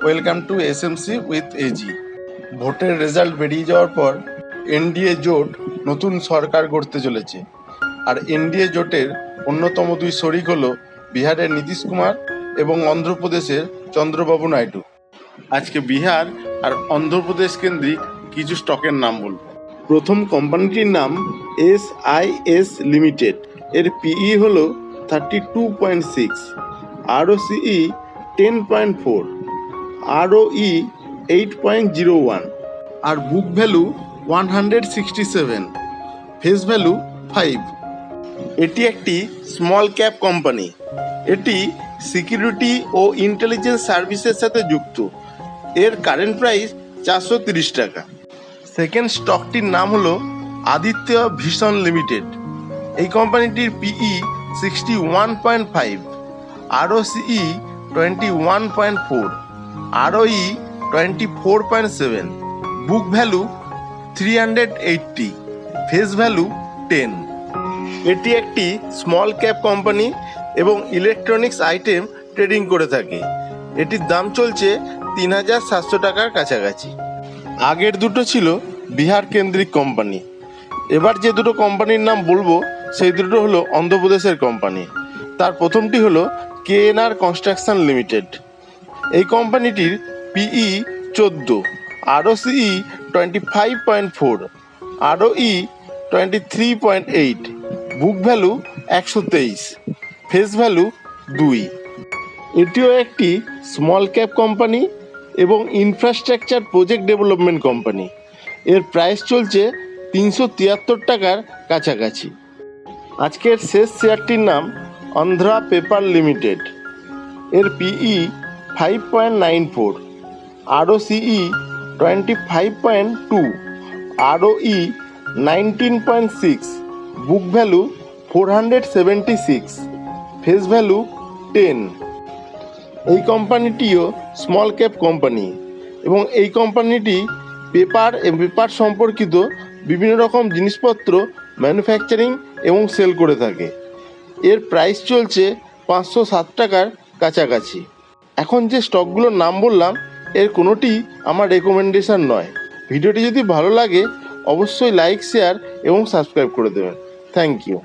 Welcome to SMC with AG. ভোটের result বেরিয়ে যাওয়ার পর এনডিএ জোট নতুন সরকার গড়তে চলেছে। আর এনডিএ জোটের অন্যতম দুই শরিক হলো বিহারের নীতিশ কুমার এবং অন্ধ্রপ্রদেশের চন্দ্রবাবু নাইডু। আজকে বিহার আর অন্ধ্রপ্রদেশ কেন্দ্রিক কিছু স্টকের নাম বলব। প্রথম কোম্পানিটির নাম SIS লিমিটেড। এর পিই হলো 32.6, ROCE 10.4, ROE 8.01 আর বুক ভ্যালু 167, ফেস ভ্যালু 5। এটি একটি স্মল ক্যাপ কোম্পানি। এটি সিকিউরিটি ও ইন্টেলিজেন্স সার্ভিসের সাথে যুক্ত। এর কারেন্ট প্রাইস 430 টাকা। সেকেন্ড স্টকটির নাম হলো আদিত্য ভিশন লিমিটেড। এই কোম্পানিটির পিই 61.5, ROCE 21.4, ROE 24.7, book value 380, face value 10। এটি একটি স্মল ক্যাপ কোম্পানি এবং ইলেকট্রনিক্স আইটেম ট্রেডিং করে থাকে। এটির দাম চলছে 3700 টাকার কাছাকাছি। আগের দুটো ছিল বিহার কেন্দ্রিক কোম্পানি। এবার যে দুটো কোম্পানির নাম বলবো সেই দুটো হলো অন্ধ্রপ্রদেশের কোম্পানি। তার প্রথমটি হলো KNR কনস্ট্রাকশন লিমিটেড। এই কোম্পানিটির পিই 14, ROCE 25.4, ROE 23.8, book value 123, face value 2। এটিও একটি স্মল ক্যাপ কোম্পানি এবং ইনফ্রাস্ট্রাকচার প্রজেক্ট ডেভেলপমেন্ট কোম্পানি। এর প্রাইস চলছে 373 টাকার কাছাকাছি। আজকের শেষ শেয়ারটির নাম অন্ধ্রা পেপার লিমিটেড। এর পিই 5.94, ROCE 25.2, ROE 19.6, book value 476, face value 10। এই কোম্পানিটিও স্মল ক্যাপ কোম্পানি এবং এই কোম্পানিটি পেপার সম্পর্কিত বিভিন্ন রকম জিনিসপত্র ম্যানুফ্যাকচারিং এবং সেল করে থাকে। এর প্রাইস চলছে 507 টাকার কাছাকাছি। এখন যে স্টকগুলোর নাম বললাম এর কোনোটি আমার রেকমেন্ডেশন নয়। ভিডিওটি যদি ভালো লাগে অবশ্যই লাইক, শেয়ার এবং সাবস্ক্রাইব করে দেবেন। Thank you.